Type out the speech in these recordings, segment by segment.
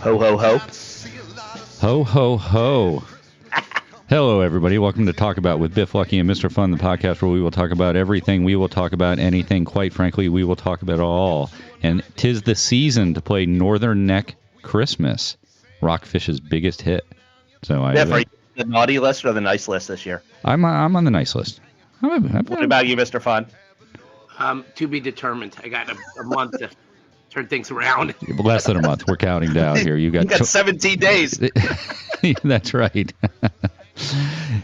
Ho, ho, ho. Ho, ho, ho. Hello, everybody. Welcome to Talk About with Biff, Lucky, and Mr. Fun, the podcast where we will talk about everything. We will talk about anything. Quite frankly, we will talk about all. And 'tis the season to play Northern Neck Christmas, Rockfish's biggest hit. So Biff, are you on the naughty list or the nice list this year? I'm on the nice list. What about you, Mr. Fun? To be determined. I got a month to turn things around. Less than a month. We're counting down here. You got 17 days. That's right.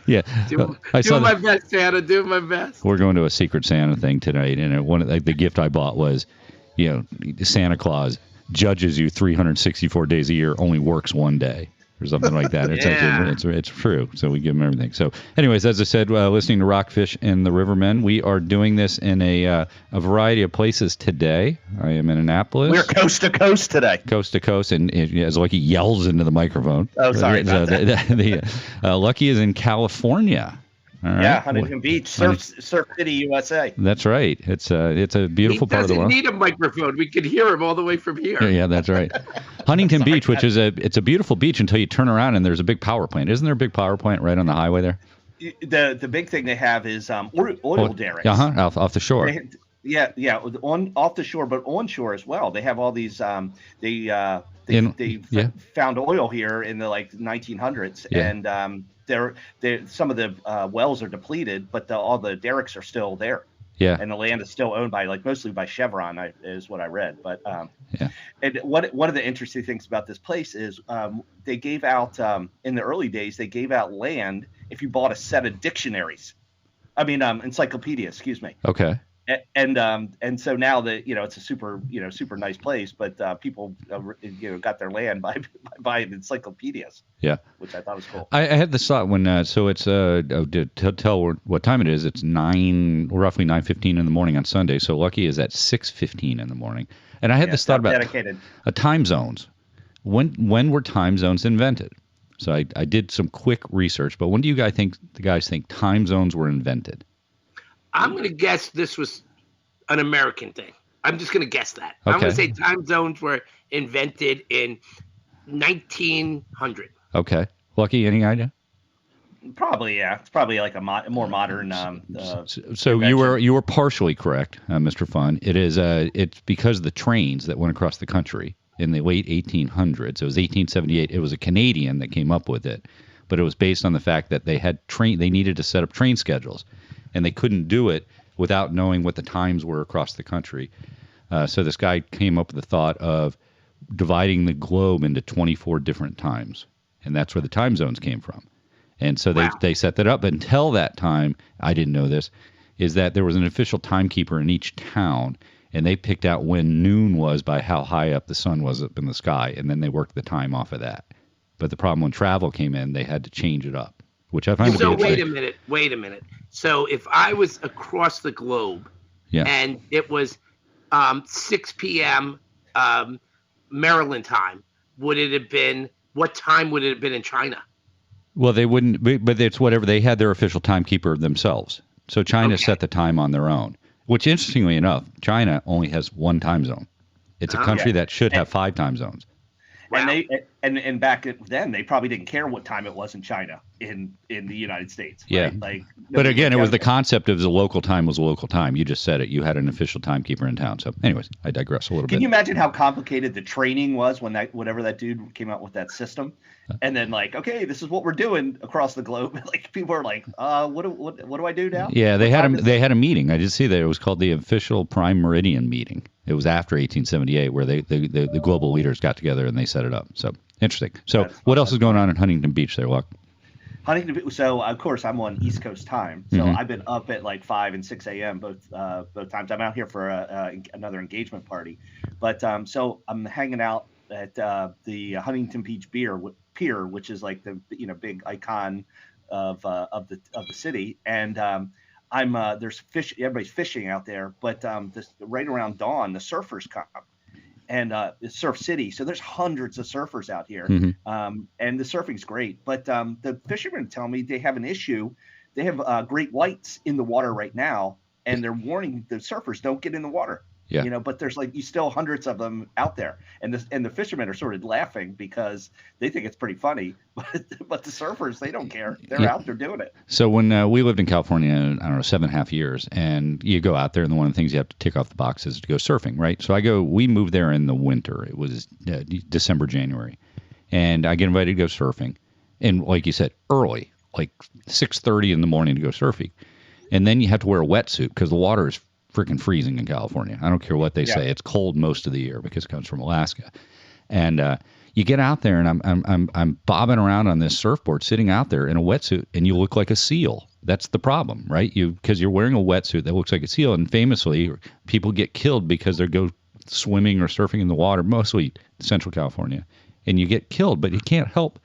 Yeah, Doing my best, Santa. Doing my best. We're going to a Secret Santa thing tonight, and the gift I bought was, Santa Claus judges you 364 days a year, only works one day, or something like that. It's actually, it's true. So we give them everything. So, anyways, as I said, listening to Rockfish and the Rivermen, we are doing this in a variety of places today. I am in Annapolis. We're coast to coast today. Coast to coast, and as Lucky yells into the microphone. Oh, sorry about that. Lucky is in California. All right. Yeah, Huntington Beach, Surf City, USA. That's right. It's a beautiful part of the world. He doesn't need a microphone. We can hear him all the way from here. Yeah, that's right. Huntington Beach, which is it's a beautiful beach until you turn around and there's a big power plant. Isn't there a big power plant right on the highway there? The big thing they have is oil derricks. Off the shore. Off the shore, but onshore as well. They have all these. They found oil here in the 1900s, Yeah. and some of the wells are depleted, but all the derricks are still there. Yeah. And the land is still owned by mostly by Chevron, is what I read. But yeah. And one of the interesting things about this place is they gave out in the early days, they gave out land if you bought a set of dictionaries. I mean encyclopedias, excuse me. Okay. And so now that it's a super nice place, but people got their land by buying encyclopedias. Yeah, which I thought was cool. I had this thought when so it's to tell what time it is. It's roughly 9:15 in the morning on Sunday. So Lucky is at 6:15 in the morning, and I had this thought about dedicated. Time zones. When were time zones invented? So I did some quick research, but when do you guys think time zones were invented? I'm going to guess this was an American thing. I'm just going to guess that. Okay. I'm going to say time zones were invented in 1900. Okay. Lucky, any idea? Probably, yeah. It's probably like a more modern. So you were partially correct, Mr. Fun. It is. It's because of the trains that went across the country in the late 1800s. It was 1878. It was a Canadian that came up with it, but it was based on the fact that they needed to set up train schedules. And they couldn't do it without knowing what the times were across the country. So this guy came up with the thought of dividing the globe into 24 different times. And that's where the time zones came from. And so they set that up. But until that time, I didn't know this, is that there was an official timekeeper in each town. And they picked out when noon was by how high up the sun was up in the sky. And then they worked the time off of that. But the problem when travel came in, they had to change it up. Which I find so wait a minute. So if I was across the globe, and it was 6 p.m. Maryland time, what time would it have been in China? Well, they wouldn't, but it's whatever. They had their official timekeeper themselves. So China set the time on their own. Which, interestingly enough, China only has one time zone. It's a country that should have 5 time zones. Wow. And back then they probably didn't care what time it was in China in the United States. Right? Yeah. But again, it was the concept of the local time was a local time. You just said it. You had an official timekeeper in town. So anyways, I digress a little bit. Can you imagine how complicated the training was whenever that dude came out with that system? And then okay, this is what we're doing across the globe. People are like, what do I do now? Yeah, they had a meeting. I did see that it was called the Official Prime Meridian Meeting. It was after 1878 where the global leaders got together and they set it up. So interesting. So what else is going on in Huntington Beach there, Luck? Huntington. So of course I'm on East Coast time. So I've been up at 5 and 6 a.m. both times. I'm out here for another engagement party, but so I'm hanging out at the Huntington Beach Pier, which is like the big icon of the city, and there's fish. Everybody's fishing out there, but right around dawn, the surfers come, and it's Surf City. So there's hundreds of surfers out here, and the surfing's great. But the fishermen tell me they have an issue. They have great whites in the water right now, and they're warning the surfers don't get in the water. Yeah. But there's like, you still hundreds of them out there. And the fishermen are sort of laughing because they think it's pretty funny, but the surfers, they don't care. They're out there doing it. So when we lived in California, I don't know, 7.5 years, and you go out there, and one of the things you have to tick off the box is to go surfing, right? So we moved there in the winter. It was December, January. And I get invited to go surfing. And like you said, early, like 6:30 in the morning to go surfing. And then you have to wear a wetsuit because the water is freaking freezing in California. I don't care what they say. It's cold most of the year because it comes from Alaska. And you get out there, and I'm bobbing around on this surfboard, sitting out there in a wetsuit, and you look like a seal. That's the problem, right? Because you're wearing a wetsuit that looks like a seal, and famously, people get killed because they go swimming or surfing in the water, mostly Central California, and you get killed. But you can't help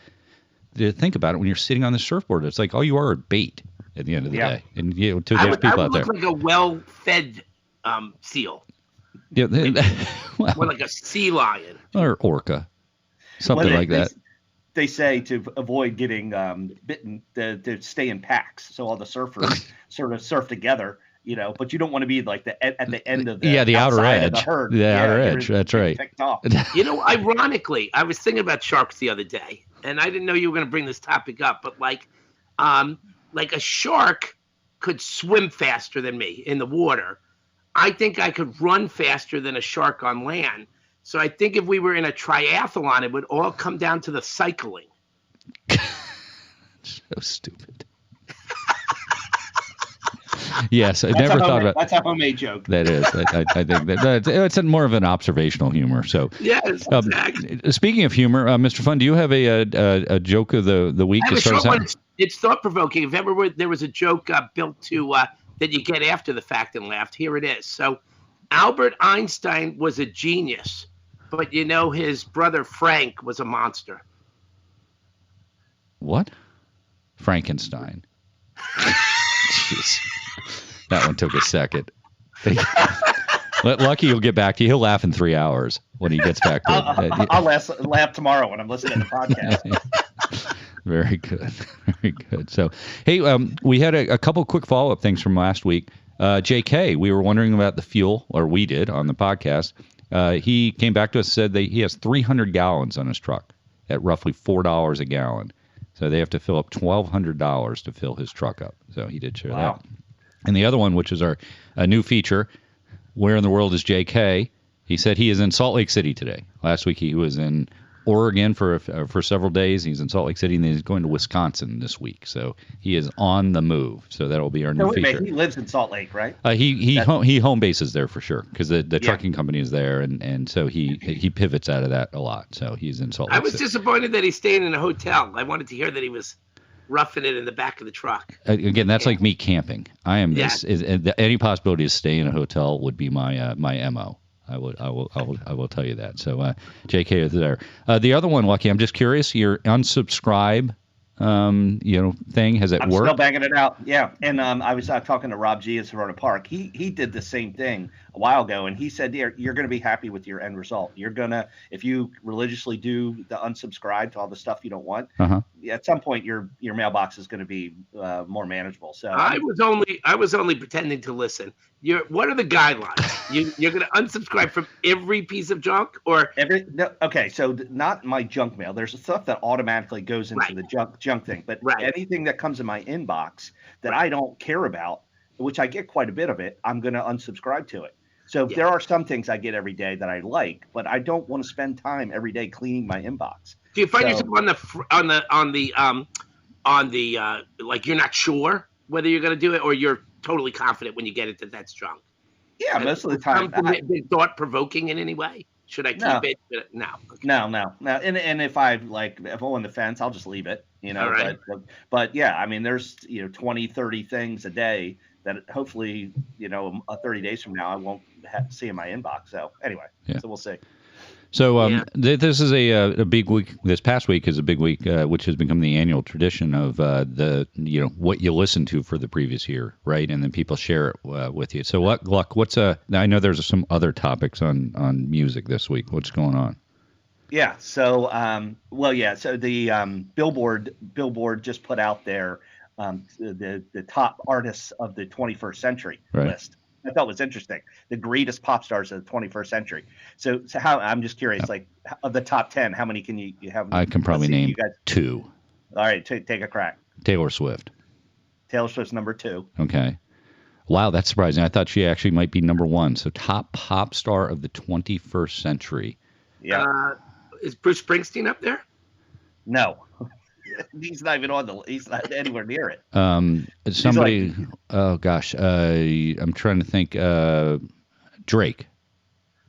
to think about it when you're sitting on the surfboard. It's like all you are bait at the end of the day. And there's people out there. I would look like a well-fed seal. Yeah, or like a sea lion. Or orca. Something like that. They say to avoid getting bitten, to stay in packs. So all the surfers sort of surf together, but you don't want to be like at the end of the the outer edge. The herd. The outer edge. That's right. Ironically, I was thinking about sharks the other day, and I didn't know you were going to bring this topic up, but like a shark could swim faster than me in the water. I think I could run faster than a shark on land. So I think if we were in a triathlon, it would all come down to the cycling. So stupid. Yes, I never thought about. That's a homemade joke. That is. I think that it's more of an observational humor. So yes, exactly. Speaking of humor, Mr. Fun, do you have a joke of the week to start us out? It's thought provoking. If ever there was a joke built to that you get after the fact and laughed, here it is. So Albert Einstein was a genius, but his brother Frank was a monster. What? Frankenstein. Jeez. That one took a second. Lucky he'll get back to you. He'll laugh in 3 hours when he gets back to I'll laugh tomorrow when I'm listening to the podcast. Very good. Very good. So, hey, we had a couple quick follow-up things from last week. JK, we were wondering about the fuel, or we did on the podcast. He came back to us and said that he has 300 gallons on his truck at roughly $4 a gallon. So they have to fill up $1,200 to fill his truck up. So he did share that. And the other one, which is our new feature, Where in the World is JK? He said he is in Salt Lake City today. Last week he was in Oregon for several days. He's in Salt Lake City, and then he's going to Wisconsin this week. So he is on the move. So that'll be our new feature. He lives in Salt Lake, right? He home bases there for sure because the trucking company is there, and so he pivots out of that a lot. So he's in Salt Lake I was disappointed that he's staying in a hotel. I wanted to hear that he was roughing it in the back of the truck. Again, that's like me camping. I am this. Any possibility of staying in a hotel would be my MO. I will tell you that. So JK is there. The other one, Lucky, I'm just curious. Your unsubscribe, thing, has it worked? I'm still banging it out. Yeah, and I was talking to Rob G at Serona Park. He did the same thing a while ago, and he said, you're going to be happy with your end result. You're gonna, if you religiously do the unsubscribe to all the stuff you don't want, at some point your mailbox is going to be more manageable. So I was only pretending to listen. What are the guidelines? You're going to unsubscribe from every piece of junk, or okay, so not my junk mail. There's stuff that automatically goes into the junk thing, but anything that comes in my inbox that I don't care about, which I get quite a bit of it, I'm going to unsubscribe to it. So there are some things I get every day that I like, but I don't want to spend time every day cleaning my inbox. Do you find yourself on the like you're not sure whether you're going to do it, or you're totally confident when you get it that that's junk? Yeah, most of the time. Thought provoking in any way? Should I keep it? No. Okay. No. And if I'm on the fence, I'll just leave it. All right. But yeah, I mean, there's 20, 30 things a day that hopefully 30 days from now I won't see in my inbox. So anyway, so we'll see. So this is a big week. This past week is a big week, which has become the annual tradition of what you listen to for the previous year, right? And then people share it with you. So what's I know there's some other topics on music this week. What's going on? Yeah. So so the Billboard just put out their the top artists of the 21st century list. I thought was interesting. The greatest pop stars of the 21st century. So how, I'm just curious, like of the top 10, how many can you have? I can probably name 2. All right, take a crack. Taylor Swift. Taylor Swift's number 2. Okay. Wow, that's surprising. I thought she actually might be number 1. So top pop star of the 21st century. Yeah. Is Bruce Springsteen up there? No. He's not even he's not anywhere near it. Somebody, oh gosh, I'm trying to think. Drake.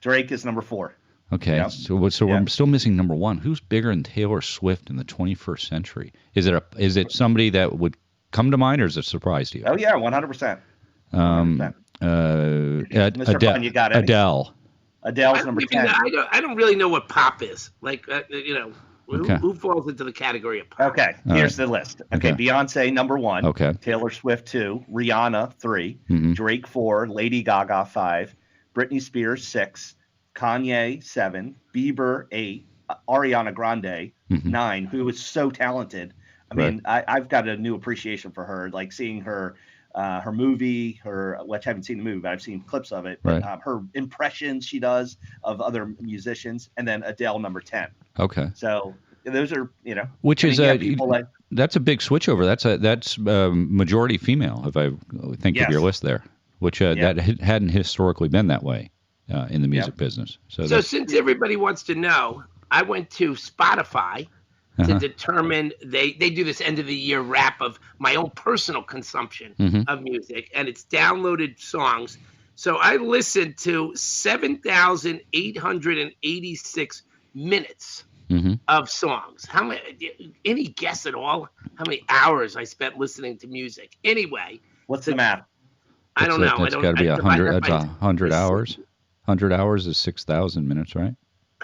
Drake is number 4. Okay, yep. So we're still missing number 1. Who's bigger than Taylor Swift in the 21st century? Is it somebody that would come to mind, or is it a surprise to you? Oh yeah, 100%. Mr. Fun, you got it. Adele. Adele's number 10. I don't really know what pop is. Like, who falls into the category of pop? Okay, here's the list. Okay, Beyonce, number 1. Okay. Taylor Swift, 2. Rihanna, 3. Mm-hmm. Drake, 4. Lady Gaga, 5. Britney Spears, 6. Kanye, 7. Bieber, 8. Ariana Grande, 9, who is so talented. I mean, I've got a new appreciation for her, like seeing her movie, which I haven't seen the movie, but I've seen clips of it. But, her impressions she does of other musicians, and then Adele, number 10. Okay. So those are, which is that's a big switchover. That's majority female, if I think of your list there, which that hadn't historically been that way in the music business. So since everybody wants to know, I went to Spotify to determine, they do this end of the year wrap of my own personal consumption of music, and it's downloaded songs. So I listened to 7,886 minutes of songs. How many? Any guess at all? How many hours I spent listening to music? Anyway, what's the math? I don't know. It's got to be 100. That's 100 hours. 100 hours is 6,000 minutes, right?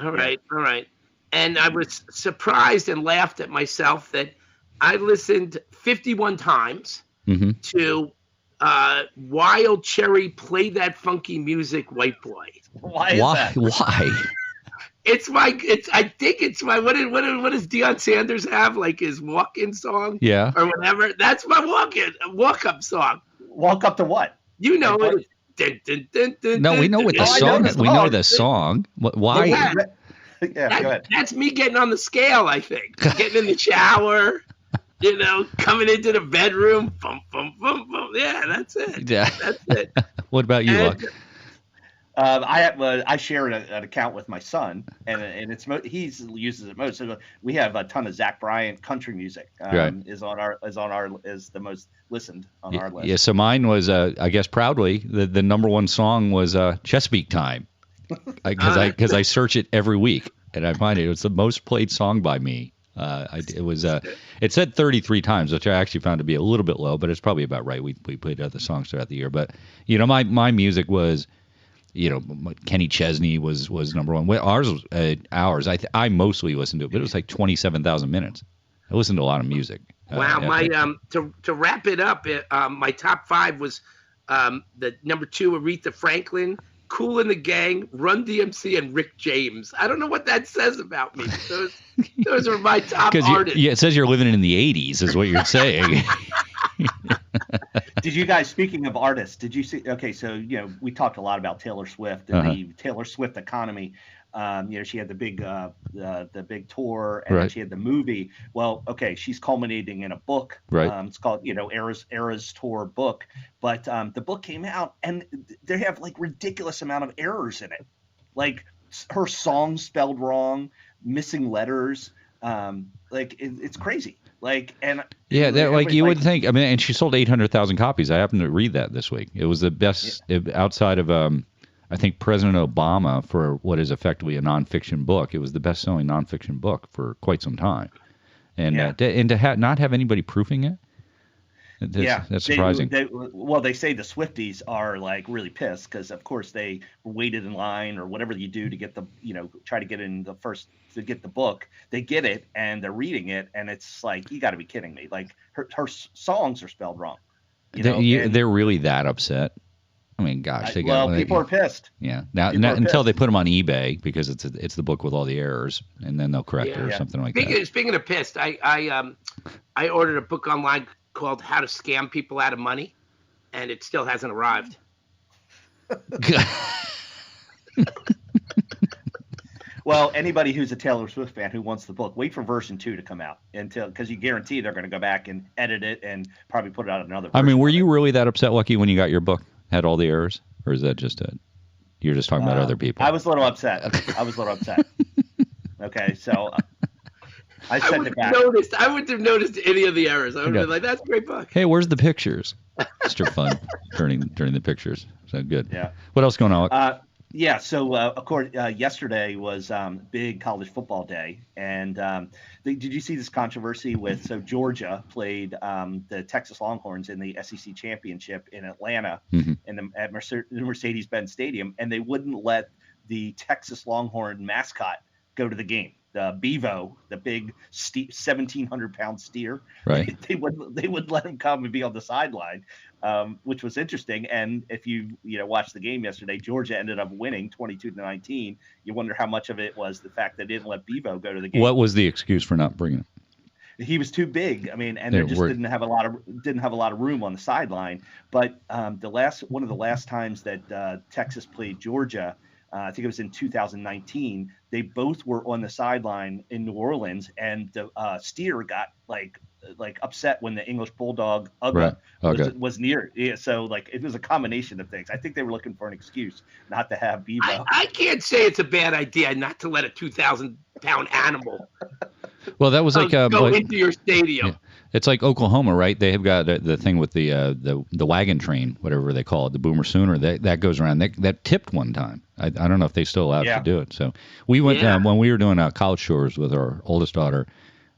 All right. And I was surprised and laughed at myself that I listened 51 times to Wild Cherry, Play That Funky Music, White Boy. Why is that? Why? I think it's my, what does Deion Sanders have? Like his walk-in song? Yeah. Or whatever. That's my walk-up song. Walk up to what? You know it. No, we know what the song is. We know the song. Why? Yeah, go ahead. That's me getting on the scale, I think. Getting in the shower, coming into the bedroom. Bum, bum, bum, bum. Yeah, that's it. Yeah. That's it. What about you, Luck? I share an account with my son, and he uses it most. So we have a ton of Zach Bryan country music. Is the most listened on our list. Yeah. So mine was, I guess proudly, the number 1 song was Chesapeake Time, because I search it every week and I find it was the most played song by me. It said 33 times, which I actually found to be a little bit low, but it's probably about right. We played other songs throughout the year, but my music was. Kenny Chesney was number 1. Ours was ours. I mostly listened to it, but it was like 27,000 minutes. I listened to a lot of music. Wow, to wrap it up, my top 5 was the number 2, Aretha Franklin, Kool and the Gang, Run DMC, and Rick James. I don't know what that says about me. Those are my top artists. It says you're living in the 80s, is what you're saying. Did you guys, speaking of artists, did you see? Okay, so we talked a lot about Taylor Swift and the Taylor Swift economy. She had the big tour, and she had the movie. Well, okay, she's culminating in a book. Right. It's called Eras Tour book. But the book came out, and they have like ridiculous amount of errors in it, like her songs spelled wrong, missing letters. It's crazy. You would think. I mean, and she sold 800,000 copies. I happened to read that this week. It was the best outside of I think President Obama, for what is effectively a nonfiction book. It was the best-selling nonfiction book for quite some time, and to not have anybody proofing it. That's surprising. They say the Swifties are like really pissed because, of course, they waited in line or whatever you do to get try to get in the first to get the book. They get it and they're reading it, and it's like, you got to be kidding me! Like her songs are spelled wrong. They're really that upset. I mean, gosh, people are pissed. Yeah, now until they put them on eBay because it's the book with all the errors, and then they'll correct it or something like that. Speaking of pissed, I ordered a book online called How to Scam People Out of Money, and it still hasn't arrived. Well, anybody who's a Taylor Swift fan who wants the book, wait for version 2 to come out because you guarantee they're going to go back and edit it and probably put it out another version. I mean, were you really that upset, Lucky, when you got your book? Had all the errors? Or is that just you're just talking about other people? I was a little upset. Okay, so I sent it back. I wouldn't have noticed any of the errors. I would have been like, that's a great book. Hey, where's the pictures? Mr. Fun turning the pictures. So good. Yeah. What else going on? Yeah, so of course, yesterday was big college football day, and did you see this controversy with? So Georgia played the Texas Longhorns in the SEC championship in Atlanta, at Mercedes-Benz Stadium, and they wouldn't let the Texas Longhorn mascot go to the game. The Bevo, the big 1,700-pound steer, right? They wouldn't let him come and be on the sideline, which was interesting. And if you watched the game yesterday, Georgia ended up winning 22-19. You wonder how much of it was the fact that they didn't let Bevo go to the game. What was the excuse for not bringing him? He was too big. I mean, and they just didn't have a lot of room on the sideline. But one of the last times that Texas played Georgia, I think it was in 2019. They both were on the sideline in New Orleans, and the steer got like upset when the English bulldog Uga was near. Yeah, so it was a combination of things. I think they were looking for an excuse not to have Bevo. I can't say it's a bad idea not to let a 2,000-pound animal. Well, that was go into your stadium. Yeah. It's like Oklahoma, right? They have got the thing with the wagon train, whatever they call it, the Boomer Sooner. That goes around. That tipped one time. I don't know if they still allowed to do it. So we went when we were doing college tours with our oldest daughter.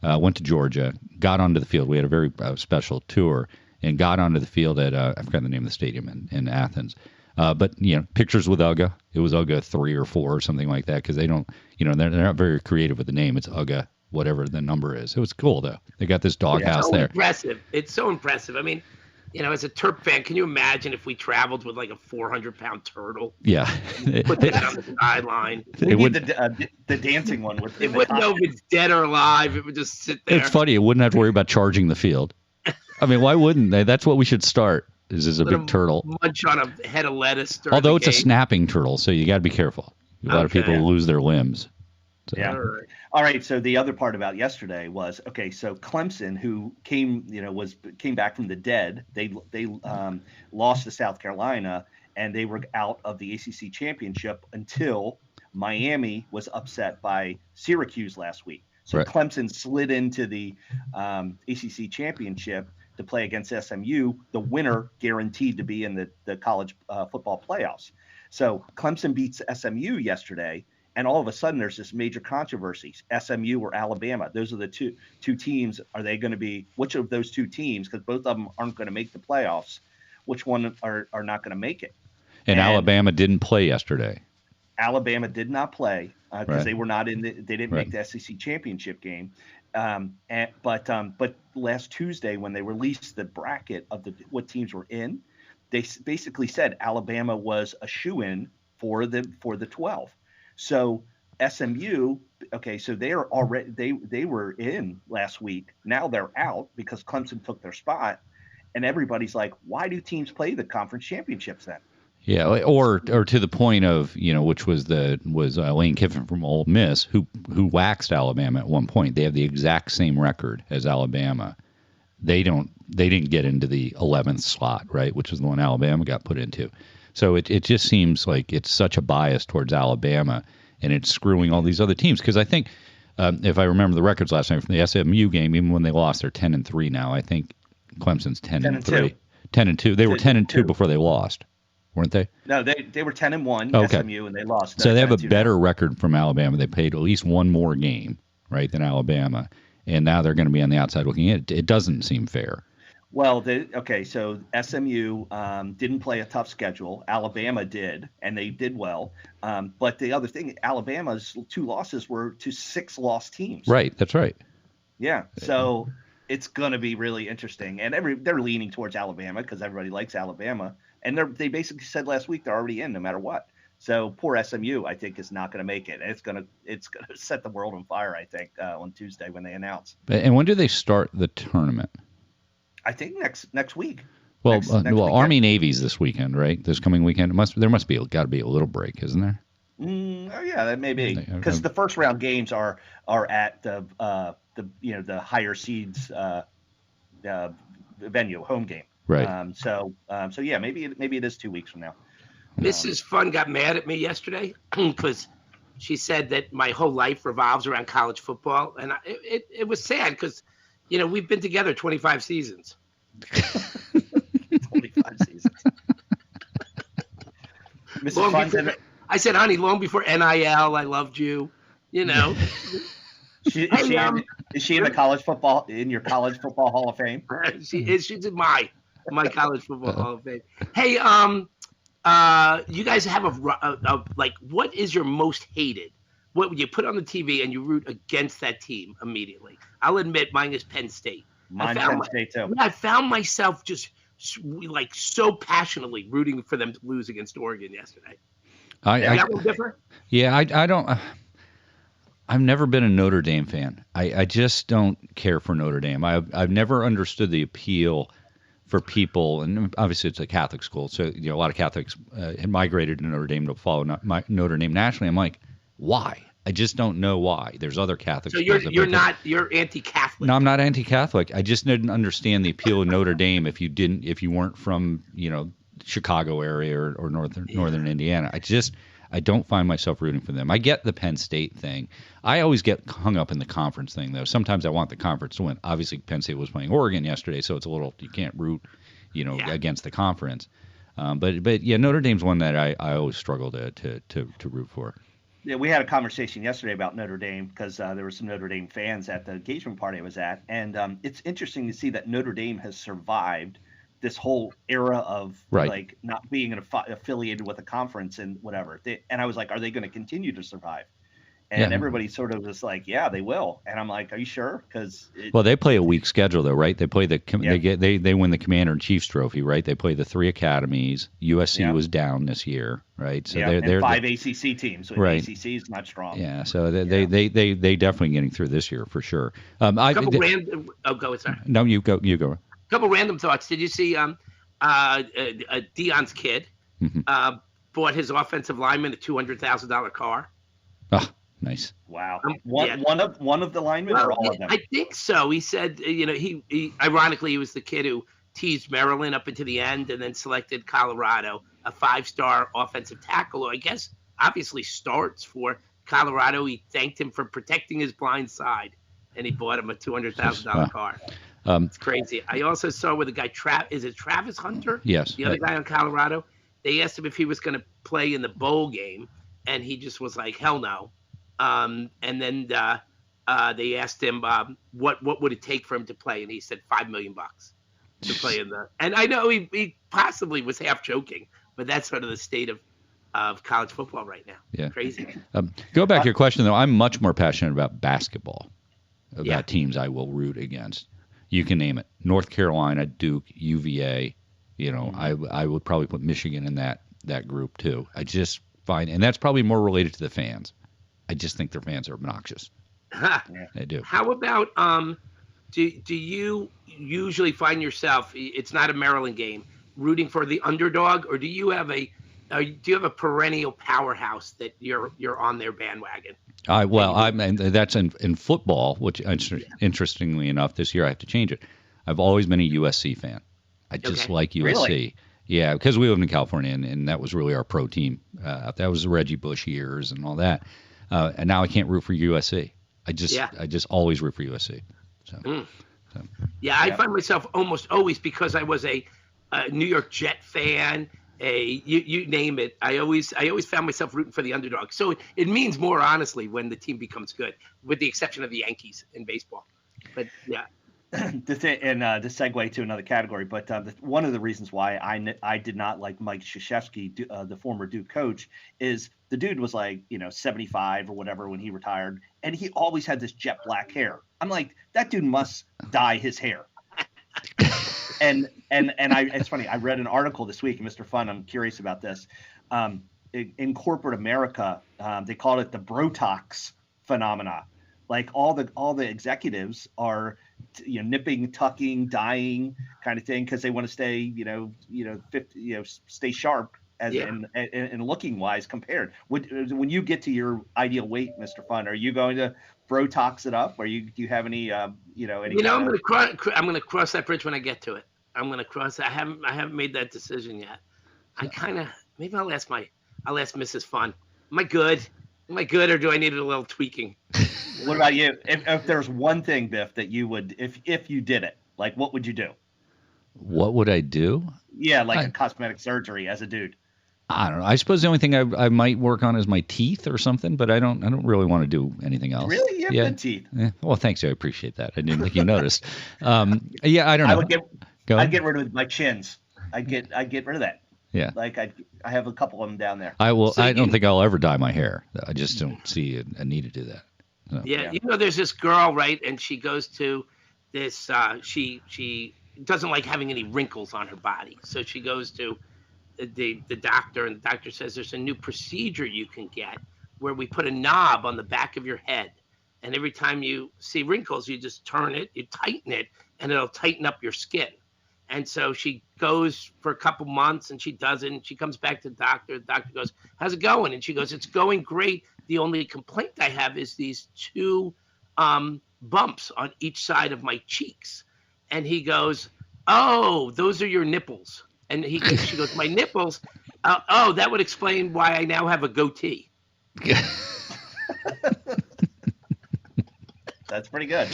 Went to Georgia, got onto the field. We had a very special tour and got onto the field at I forgot the name of the stadium in Athens. But pictures with Uga. It was Uga 3 or 4 or something like that because they don't they're not very creative with the name. It's Uga whatever the number is. It was cool though. They got this doghouse there. Impressive. It's so impressive. I mean, as a Terp fan, can you imagine if we traveled with like a 400-pound turtle? Yeah. Put that on the sideline. We need the dancing one. It wouldn't know if it's dead or alive. It would just sit there. It's funny. It wouldn't have to worry about charging the field. I mean, why wouldn't they? That's what we should start. Is a big turtle. Munch on a head of lettuce. Although it's a snapping turtle, so you got to be careful. A lot of people lose their limbs. So. Yeah. All right. So the other part about yesterday was so Clemson, who came back from the dead, they lost to South Carolina, and they were out of the ACC championship until Miami was upset by Syracuse last week. So Clemson slid into the ACC championship to play against SMU. The winner guaranteed to be in the college football playoffs. So Clemson beats SMU yesterday. And all of a sudden, there's this major controversy: SMU or Alabama. Those are the two teams. Are they going to be? Which of those two teams? Because both of them aren't going to make the playoffs. Which one are not going to make it? And Alabama didn't play yesterday. Alabama did not play because they were not in. They didn't make the SEC championship game. But last Tuesday, when they released the bracket of what teams were in, they basically said Alabama was a shoo-in for the 12. So SMU, so they are already they were in last week. Now they're out because Clemson took their spot, and everybody's like, why do teams play the conference championships then? Yeah, or to the point of which was Lane Kiffin from Ole Miss who waxed Alabama at one point. They have the exact same record as Alabama. They didn't get into the 11th slot, right, which is the one Alabama got put into. So it just seems like it's such a bias towards Alabama, and it's screwing all these other teams. Because I think, if I remember the records last night from the SMU game, even when they lost, they're 10-3 now. I think Clemson's 10-3. 10-2. They were 10-2 before they lost, weren't they? No, they were 10-1 SMU, and they lost. So they have a better record from Alabama. They played at least one more game, right, than Alabama, and now they're going to be on the outside looking in. It doesn't seem fair. Well, so SMU didn't play a tough schedule. Alabama did, and they did well. But the other thing, Alabama's 2 losses were to 6 lost teams. Right, that's right. Yeah, so it's going to be really interesting. And they're leaning towards Alabama because everybody likes Alabama. And they basically said last week they're already in no matter what. So poor SMU, I think, is not going to make it. And it's going to set the world on fire, I think, on Tuesday when they announce. And when do they start the tournament? I think next week. Well, next weekend. Army Navy's this weekend, right? This coming weekend. There must be got to be a little break, isn't there? Oh yeah, that may be because the first round games are at the higher seeds venue, home game. Right. So yeah, maybe it is 2 weeks from now. Mrs. Fun got mad at me yesterday because she said that my whole life revolves around college football, and it was sad because, we've been together 25 seasons. 25 seasons. Mrs. Fun said, I said, honey, long before NIL, I loved you. Is she in the in your college football Hall of Fame? She is. She's in my college football Hall of Fame. Hey, you guys have a what is your most hated? What would you put on the TV and you root against that team immediately? I'll admit mine is Penn State. Mine's Penn State too. I found myself just so passionately rooting for them to lose against Oregon yesterday. That one different? Yeah, I don't. I've never been a Notre Dame fan. I just don't care for Notre Dame. I've never understood the appeal for people, and obviously it's a Catholic school, so a lot of Catholics had migrated to Notre Dame to follow Notre Dame nationally. I'm like, why? I just don't know why. There's other Catholics. So you're anti-Catholic. No, I'm not anti-Catholic. I just didn't understand the appeal of Notre Dame if you weren't from Chicago area or northern Indiana. I don't find myself rooting for them. I get the Penn State thing. I always get hung up in the conference thing, though. Sometimes I want the conference to win. Obviously, Penn State was playing Oregon yesterday, so it's a little you can't root, against the conference. But yeah, Notre Dame's one that I always struggle to root for. Yeah, we had a conversation yesterday about Notre Dame because there were some Notre Dame fans at the engagement party I was at, and it's interesting to see that Notre Dame has survived this whole era of like not being affiliated with a conference and whatever. And I was like, are they going to continue to survive? And everybody sort of was like, yeah, they will. And I'm like, are you sure? Because they play a weak schedule though, right? They play they win the Commander in Chief's trophy, right? They play the 3 academies. USC was down this year, right? So they're 5 ACC teams. So right. ACC is not strong. Yeah, so they definitely getting through this year for sure. Go sorry. No, you go. A couple random thoughts. Did you see Dion's kid bought his offensive lineman a $200,000 car? Oh, nice. Wow. One of the linemen or all of them? I think so. He said, he ironically he was the kid who teased Maryland up into the end and then selected Colorado, a 5-star offensive tackle, who I guess obviously starts for Colorado. He thanked him for protecting his blind side, and he bought him a $200,000 car. It's crazy. I also saw with the guy, is it Travis Hunter? Yes. The other guy on Colorado. They asked him if he was going to play in the bowl game, and he just was like, hell no. And then they asked him what would it take for him to play, and he said $5 million to play in the. And I know he possibly was half joking, but that's sort of the state of college football right now. Yeah, crazy. Go back to your question though. I'm much more passionate about basketball, about teams I will root against. You can name it: North Carolina, Duke, UVA. I would probably put Michigan in that group too. I just find, and that's probably more related to the fans. I just think their fans are obnoxious. They do. How about do you usually find yourself? It's not a Maryland game, rooting for the underdog, or do you have a perennial powerhouse that you're on their bandwagon? That's in football, which interestingly enough, this year I have to change it. I've always been a USC fan. I just like USC. Really? Yeah, because we lived in California, and that was really our pro team. That was the Reggie Bush years and all that. And now I can't root for USC. I just always root for USC. I find myself almost always, because I was a New York Jet fan. You name it. I always found myself rooting for the underdog. So it means more, honestly, when the team becomes good, with the exception of the Yankees in baseball. But yeah. To segue to another category, but one of the reasons why I did not like Mike Krzyzewski, the former Duke coach, is the dude was like 75 or whatever when he retired, and he always had this jet black hair. I'm like, that dude must dye his hair. and it's funny. I read an article this week, Mr. Fun. I'm curious about this. In corporate America, they called it the Brotox phenomena. Like all the executives are nipping, tucking, dyeing kind of thing because they want to stay, stay sharp as in looking wise compared. When you get to your ideal weight, Mr. Fun, are you going to Brotox it up? Or do you have any, I'm going to cross that bridge when I get to it. I'm going to cross. I haven't made that decision yet. Maybe I'll ask Mrs. Fun. Am I good? Or do I need a little tweaking? What about you? If there's one thing, Biff, that you would, if you did it, like, what would you do? What would I do? Yeah, like a cosmetic surgery as a dude. I don't know. I suppose the only thing I might work on is my teeth or something, but I don't really want to do anything else. Really? You have good teeth. Yeah. Well, thanks. I appreciate that. I didn't think you noticed. I don't know. I'd get rid of my chins. I'd get rid of that. Yeah. Like I have a couple of them down there. I will. So I don't think I'll ever dye my hair. I just don't see a need to do that. So. Yeah. There's this girl, right? And she goes to this, she doesn't like having any wrinkles on her body. So she goes to the doctor, and the doctor says there's a new procedure you can get where we put a knob on the back of your head, and every time you see wrinkles, you just turn it, you tighten it, and it'll tighten up your skin. And so she goes for a couple months, and she doesn't. She comes back to the doctor. The doctor goes, "How's it going?" And she goes, "It's going great. The only complaint I have is these two bumps on each side of my cheeks." And he goes, "Oh, those are your nipples." And she goes, "My nipples? Oh, that would explain why I now have a goatee." That's pretty good.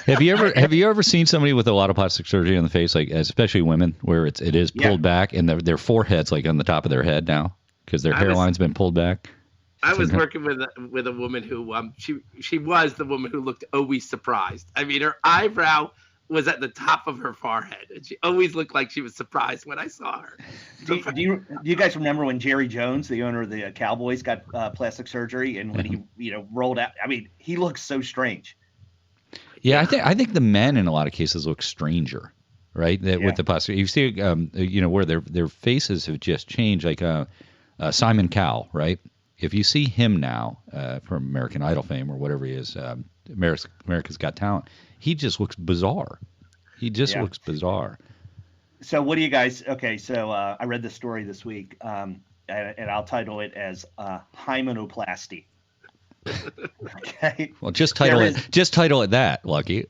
Have you ever seen somebody with a lot of plastic surgery on the face, like especially women, where it is pulled back and their forehead's like on the top of their head now because their hairline's been pulled back? I was working with a woman who she was the woman who looked always surprised. I mean, her eyebrow was at the top of her forehead, and she always looked like she was surprised when I saw her. Do you guys remember when Jerry Jones, the owner of the Cowboys, got plastic surgery, and when he rolled out? I mean, he looks so strange. Yeah, I think the men in a lot of cases look stranger, right? With the plastic, you see, where their faces have just changed, like Simon Cowell, right? If you see him now from American Idol fame or whatever he is, America's Got Talent, he just looks bizarre. He just looks bizarre. So what do you guys? Okay, so I read this story this week, and I'll title it as Hymenoplasty. Okay. Well, just title it that, Lucky.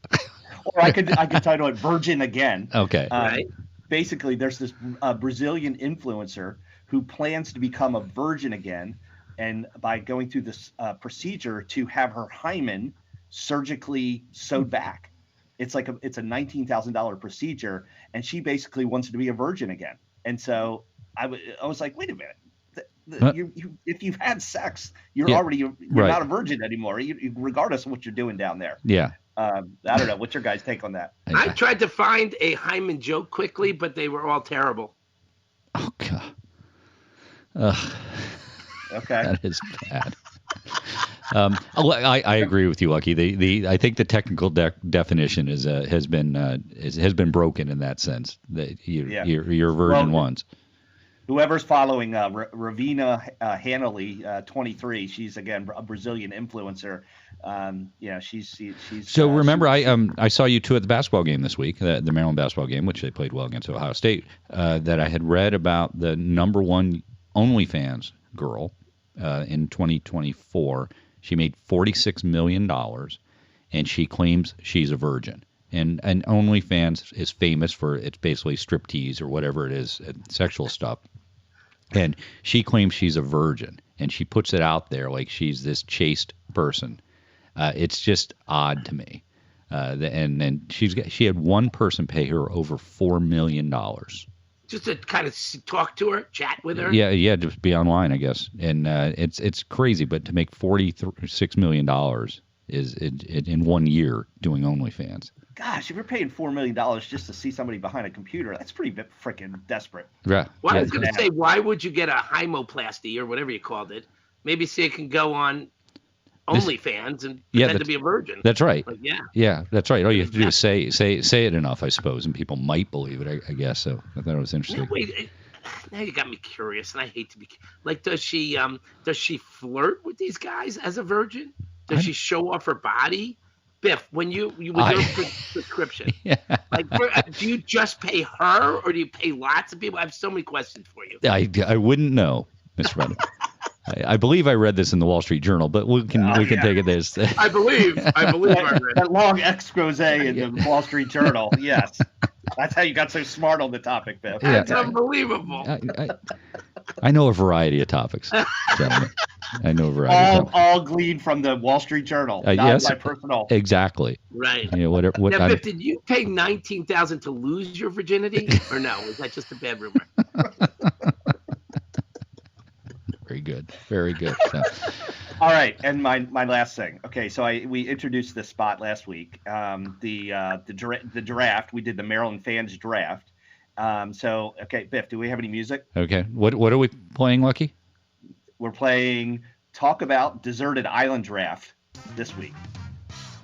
Or I could title it Virgin Again. Okay. Right. Basically, there's this Brazilian influencer who plans to become a virgin again, and by going through this procedure to have her hymen surgically sewed back. It's a $19,000 procedure, and she basically wants to be a virgin again. And so I was like, wait a minute, if you've had sex, you're not a virgin anymore, regardless of what you're doing down there. Yeah. I don't know. What's your guys' take on that? I tried to find a hymen joke quickly, but they were all terrible. Oh God. Ugh. Okay. That is bad. I agree with you, Lucky. I think the technical definition has been broken in that sense. That you're virgin once. Whoever's following Ravina Hanley, 23, she's again a Brazilian influencer. She's. So remember, I saw you two at the basketball game this week, the Maryland basketball game, which they played well against Ohio State. That I had read about the #1 OnlyFans girl in 2024. She made $46 million, and she claims she's a virgin. And OnlyFans is famous for it's basically striptease or whatever it is, sexual stuff. And she claims she's a virgin, and she puts it out there like she's this chaste person. It's just odd to me. And she had one person pay her over $4 million. Just to kind of talk to her, chat with her. Yeah, just be online, I guess. And it's crazy, but to make $46 million is in 1 year doing OnlyFans. Gosh, if you're paying $4 million just to see somebody behind a computer, that's pretty freaking desperate. Yeah. Well, I was going to say, why would you get a hymenoplasty or whatever you called it? Maybe so you can go on OnlyFans and pretend to be a virgin. That's right. Like, yeah, that's right. All you have to do is say it enough, I suppose, and people might believe it. I guess so. I thought it was interesting. No, wait, now you got me curious, and I hate to be like. Does she flirt with these guys as a virgin? Does she show off her body? Biff, when you with your prescription, like, do you just pay her, or do you pay lots of people? I have so many questions for you. I wouldn't know, Mr. Brennan. I believe I read this in the Wall Street Journal, but we can take it as. I believe I read that long expose in the Wall Street Journal. Yes, that's how you got so smart on the topic, Biff. That's unbelievable. I know a variety of topics, gentlemen. I know a variety. All gleaned from the Wall Street Journal, not yes, my personal. Exactly. Right. You know, now, Biff, did you pay $19,000 to lose your virginity, or no? Was that just a bad rumor? Very good. Very good. So. All right, and my last thing. Okay, so we introduced this spot last week. The draft. We did the Maryland fans draft. So okay, Biff, do we have any music? Okay. What are we playing, Lucky? We're playing Talk About Deserted Island Draft this week.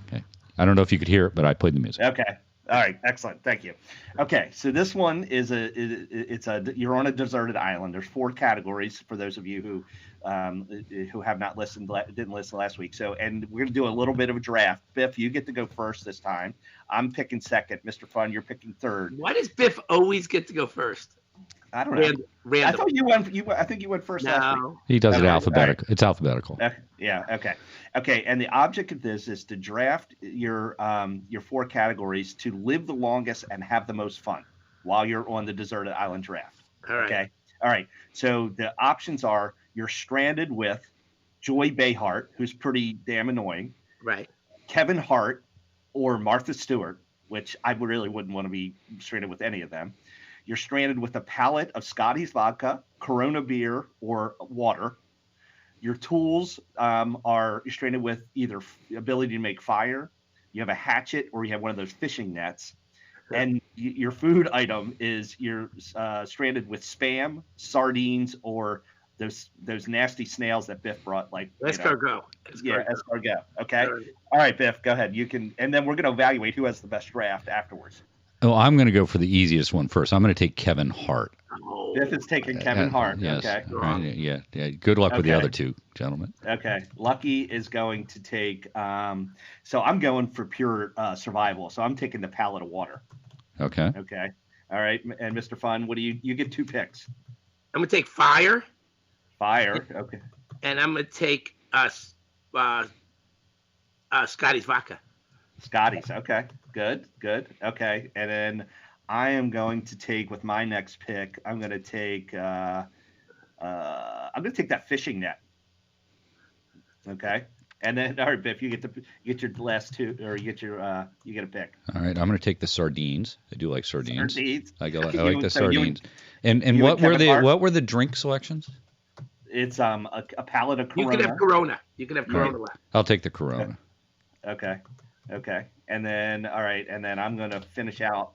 Okay. I don't know if you could hear it, but I played the music. Okay. All right. Excellent. Thank you. Okay. So this one is you're on a deserted island. There's 4 categories for those of you who have not didn't listen last week. So, and we're going to do a little bit of a draft. Biff, you get to go first this time. I'm picking second. Mr. Fun, you're picking third. Why does Biff always get to go first? I don't know. Random. I thought you went. I think you went first last week. He does it alphabetical. Right. It's alphabetical. Yeah. Okay. Okay. And the object of this is to draft your 4 categories to live the longest and have the most fun while you're on the deserted island draft. All right. Okay. All right. So the options are: you're stranded with Joy Behart, who's pretty damn annoying. Right. Kevin Hart or Martha Stewart, which I really wouldn't want to be stranded with any of them. You're stranded with a pallet of Scotty's vodka, Corona beer, or water. Your tools you're stranded with either ability to make fire, you have a hatchet, or you have one of those fishing nets. And your food item is you're stranded with Spam, sardines, or those nasty snails that Biff brought. Like escargot. Yeah, escargot. Okay. All right, Biff, go ahead. You can, and then we're going to evaluate who has the best draft afterwards. Oh, I'm going to go for the easiest one first. I'm going to take Kevin Hart. Biff is taking Kevin Hart. Yes. Okay. Right. Yeah. Good luck with the other 2, gentlemen. Okay. Lucky is going to take. So I'm going for pure survival. So I'm taking the pallet of water. Okay. Okay. All right. And Mr. Fun, what do you get 2 picks? I'm gonna take fire. Fire. Okay. And I'm gonna take Scotty's vodka. Scotty's. Okay. Good. Okay. And then I am going to take, with my next pick, I'm going to take that fishing net. Okay. And then, all right, Biff, you get your last 2, or you get a pick. All right, I'm going to take the sardines. I do like sardines. I like the so sardines. And what were the drink selections? It's a pallet of Corona. You can have Corona left. I'll take the Corona. Okay. And then, all right, and then I'm going to finish out.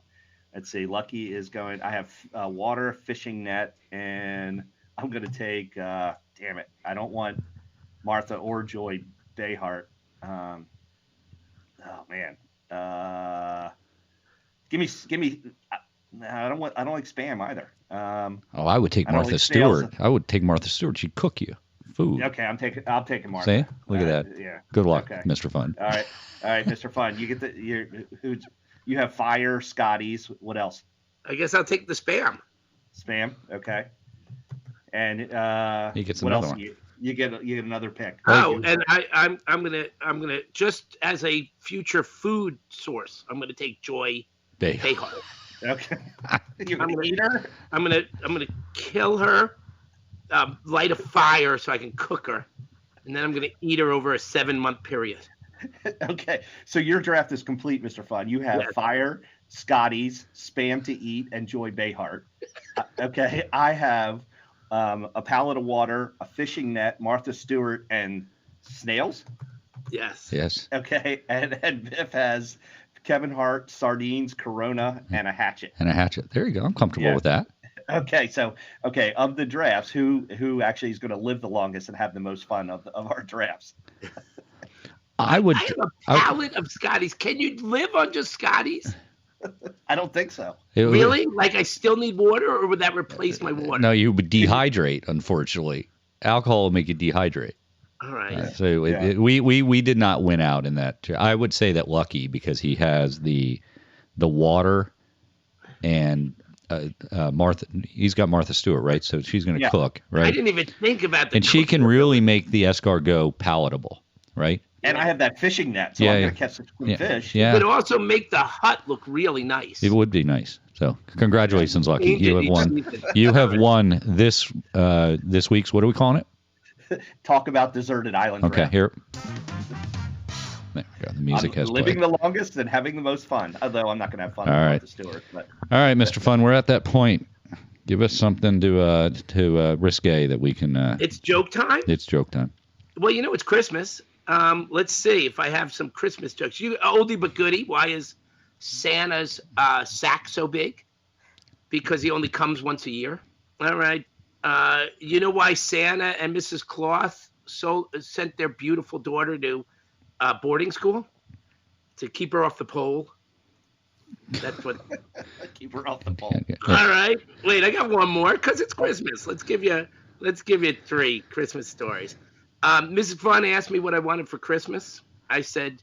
Let's see. Lucky is going. I have water, fishing net, and I'm going to take. Damn it! I don't want Martha or Joy Behart. Oh man. Give me. I don't like Spam either. I would take Martha Stewart. I would take Martha Stewart. She'd cook you food. Okay, I'll take Martha. See? Look at that. Yeah. Good luck, okay. Mr. Fun. All right, Mr. Fun. You get you have fire, Scotty's. What else? I guess I'll take the Spam. Spam. Okay. And he gets what another else? one. You get another pick. Oh, and I'm gonna just as a future food source, I'm gonna take Joy Behart. Okay. You're gonna eat her? I'm gonna kill her, light a fire so I can cook her, and then I'm gonna eat her over a 7-month period. Okay, so your draft is complete, Mr. Fun. You have fire, Scotty's, Spam to eat, and Joy Behart. Okay, I have a pallet of water, a fishing net, Martha Stewart, and snails. Yes. Okay, and Biff has Kevin Hart, sardines, Corona, and a hatchet. There you go. I'm comfortable with that. Okay, so of the drafts, who actually is going to live the longest and have the most fun of our drafts? I have a pallet of Scotty's. Can you live on just Scotty's? I don't think so. Really? Like I still need water, or would that replace my water? No, you would dehydrate, unfortunately. Alcohol will make you dehydrate. All right. So we did not win out in that. I would say that Lucky, because he has the water and Martha. He's got Martha Stewart, right? So she's going to cook, right? I didn't even think about that. And she can really make the escargot palatable, right? And I have that fishing net, so I'm going to catch some fish. Yeah. It would also make the hut look really nice. It would be nice. So congratulations, Lucky. You have won. You have won this week's, what are we calling it? Talk About Deserted Islands. Okay, here. There we go. The music has living played. the longest and having the most fun. Although I'm not going to have fun with the Stewart. But. All right, Mr. Fun, we're at that point. Give us something to risque that we can. It's joke time. It's joke time. Well, it's Christmas. Let's see if I have some Christmas jokes. You oldie but goodie. Why is Santa's sack so big? Because he only comes once a year. All right. You know why Santa and Mrs. Claus sent their beautiful daughter to boarding school? To keep her off the pole. That's what. Keep her off the pole. All right. Wait, I got one more because it's Christmas. Let's give you 3 Christmas stories. Mrs. Fun asked me what I wanted for Christmas. I said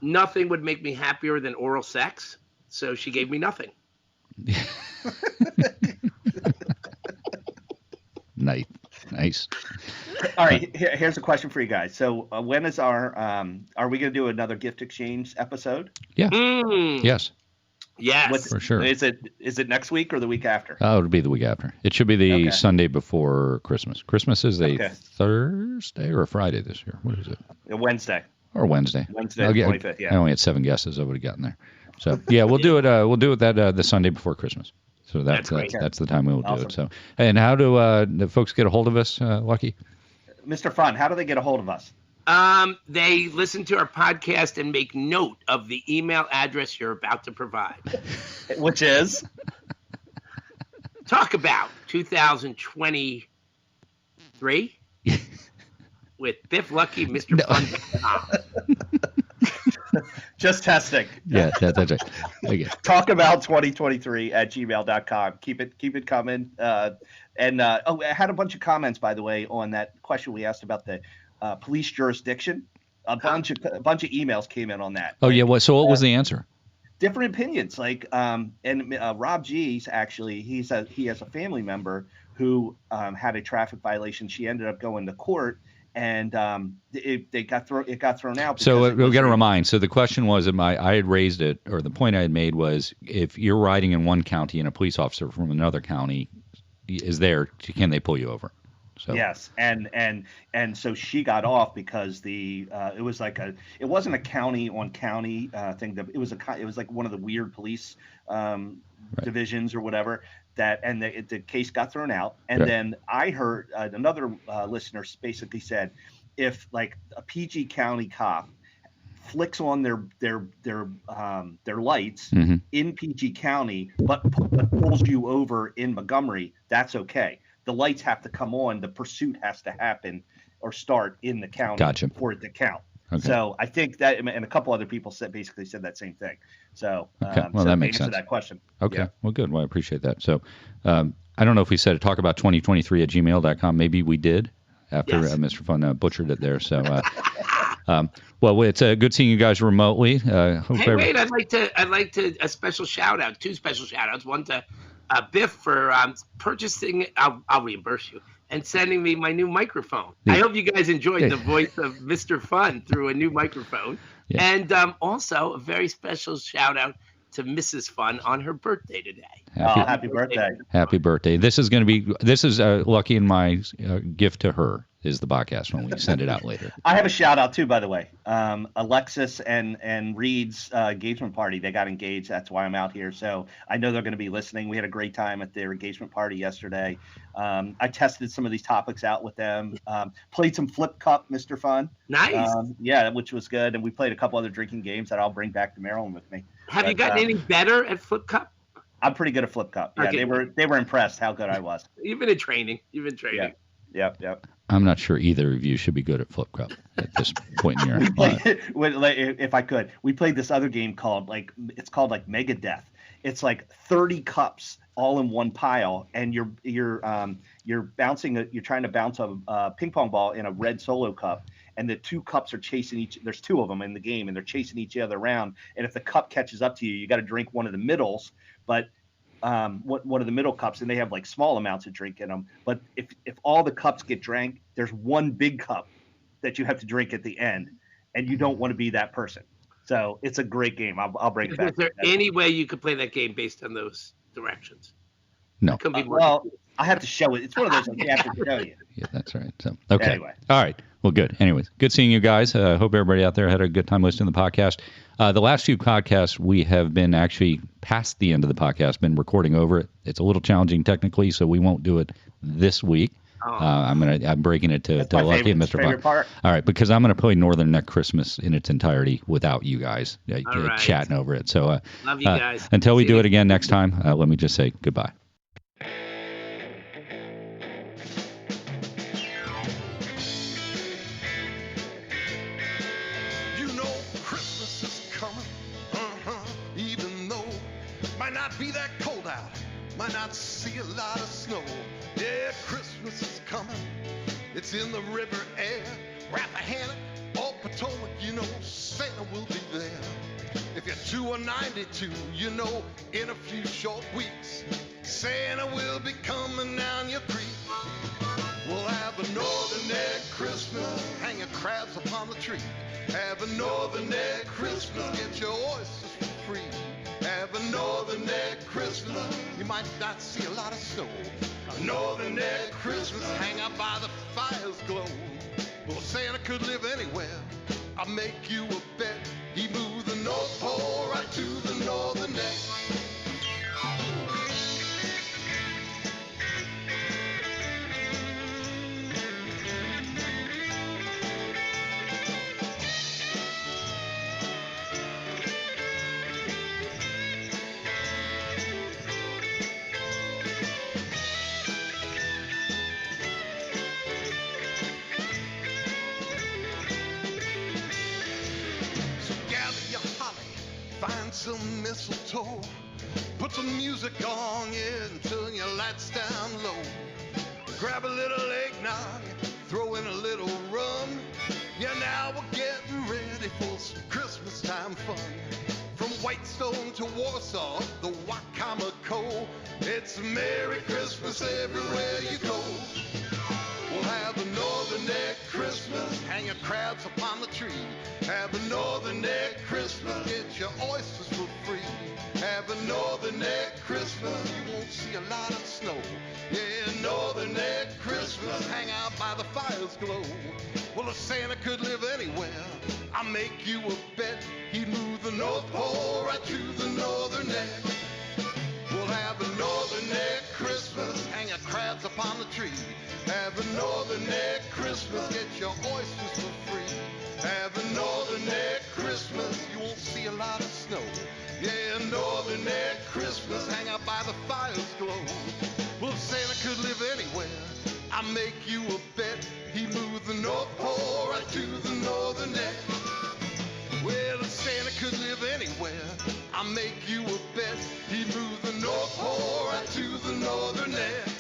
nothing would make me happier than oral sex, so she gave me nothing. Nice. All right, here's a question for you guys. So when is our are we going to do another gift exchange episode? Yeah. Yes. Yes. For sure. Is it next week or the week after? Oh, it'll be the week after. It should be the Sunday before Christmas. Christmas is a Thursday or a Friday this year. What is it? A Wednesday. Or Wednesday. Wednesday, 25th, yeah. I only had 7 guesses. I would have gotten there. So, yeah, we'll do it. We'll do it the Sunday before Christmas. So that's the time we will do it. So, and how do the folks get a hold of us, Lucky? Mr. Fun, how do they get a hold of us? They listen to our podcast and make note of the email address you're about to provide. Which is? Talk About 2023 with Biff Lucky, Mr. Fun. Just testing. Yeah, that's right. Okay. Talk About 2023 at gmail.com. Keep it coming. I had a bunch of comments, by the way, on that question we asked about the police jurisdiction. A bunch of emails came in on that. Oh yeah, what was the answer? Different opinions. Like Rob G's actually he has a family member who had a traffic violation. She ended up going to court. And it got thrown out. So we got to remind. So the question was, I had raised it, or the point I had made was, if you're riding in one county and a police officer from another county is there, can they pull you over? So yes, and so she got off because it wasn't a county on county thing. It was like one of the weird police divisions or whatever. The case got thrown out, and then I heard another listener basically said, if like a PG County cop flicks on their lights in PG County, but pulls you over in Montgomery, that's okay. The lights have to come on. The pursuit has to happen or start in the county for it to count. Okay. So I think that, and a couple other people basically said that same thing. So, that makes sense. That question. Okay. Yeah. Well, good. Well, I appreciate that. So, I don't know if we said talk about 2023 at gmail.com. Maybe we did after Mr. Fun butchered it there. So, well, it's good seeing you guys remotely. Wait, I'd like to a special shout out, 2 special shout outs. One to Biff for purchasing. I'll reimburse you. And sending me my new microphone. I hope you guys enjoyed the voice of Mr. Fun through a new microphone. Yeah. And also a very special shout out to Mrs. Fun on her birthday today. Happy birthday. Happy birthday. This is Lucky and my gift to her is the podcast when we send it out later. I have a shout out too, by the way. Alexis and Reed's engagement party, they got engaged. That's why I'm out here. So I know they're going to be listening. We had a great time at their engagement party yesterday. I tested some of these topics out with them. Played some Flip Cup, Mr. Fun. Nice. Which was good. And we played a couple other drinking games that I'll bring back to Maryland with me. Have you gotten any better at Flip Cup? I'm pretty good at Flip Cup. Yeah, okay. They were impressed how good I was. You've been in training. Yeah. I'm not sure either of you should be good at Flip Cup at this point in your life. If I could, we played this other game called Megadeth, it's like 30 cups all in one pile, and you're bouncing. You're trying to bounce a ping pong ball in a red Solo cup, and the 2 cups are chasing there's 2 of them in the game, and they're chasing each other around. And if the cup catches up to you, you got to drink one of the middles, but one of the middle cups, and they have like small amounts of drink in them. But if all the cups get drank, there's one big cup that you have to drink at the end, and you don't want to be that person. So it's a great game. I'll bring it back. Is there any way you could play that game based on those directions? No. Well, I have to show it. It's one of those I have to show you. Yeah, that's right. So okay. Anyway. All right. Well, good. Anyways, good seeing you guys. Hope everybody out there had a good time listening to the podcast. The last few podcasts, we have been actually past the end of the podcast, been recording over it. It's a little challenging technically, so we won't do it this week. I'm breaking it to Lucky and Mr. Fun. Part. All right, because I'm going to play Northern Neck Christmas in its entirety without you guys chatting over it. So love you guys. Until we do it again next time, let me just say goodbye. You know Christmas is coming, even though it might not be that cold out, might not see a lot of snow. Yeah, Christmas is coming, it's in the river air. Wrap a hammock, all Potomac, you know Santa will be there. If you're 2 or 92, you know in a few short weeks, Santa will be coming down your creek. We'll have a Northern Egg Christmas, hang your crabs upon the tree. Have a Northern Egg Christmas, get your oysters for free. Have a Northern Egg Christmas, you might not see a lot of snow. A Northern Egg Christmas, hang out by the fire's glow. Well, Santa could live anywhere, I'll make you a bet. He moved the North Pole right to the Northern Egg. Find some mistletoe, put some music on, yeah, and turn your lights down low. Grab a little eggnog, throw in a little rum. Yeah, now we're getting ready for some Christmas time fun. From Whitestone to Warsaw, the Wacomico, it's a Merry Christmas everywhere you go. We'll have a Northern Egg Christmas, hang your crabs upon the tree. Have a Northern Egg Christmas, get your oysters for free. Have a Northern Egg Christmas, you won't see a lot of snow. Yeah, Northern Egg Christmas, hang out by the fire's glow. Well, if Santa could live anywhere, I'll make you a bet. He'd move the North Pole right to the Northern Egg. We'll have a Northern Egg Christmas, hang your crabs upon the tree. Have a Northern Egg Christmas, get your oysters for free. Have a Northern Egg Christmas, you won't see a lot of snow. Yeah, Northern Egg Christmas, hang out by the fire's glow. Well, if Santa could live anywhere, I'll make you a bet. He moved the North Pole right to the Northern Egg. Well, if Santa could live anywhere, I'll make you a bet. He'd move the North Pole right to the Northern Egg.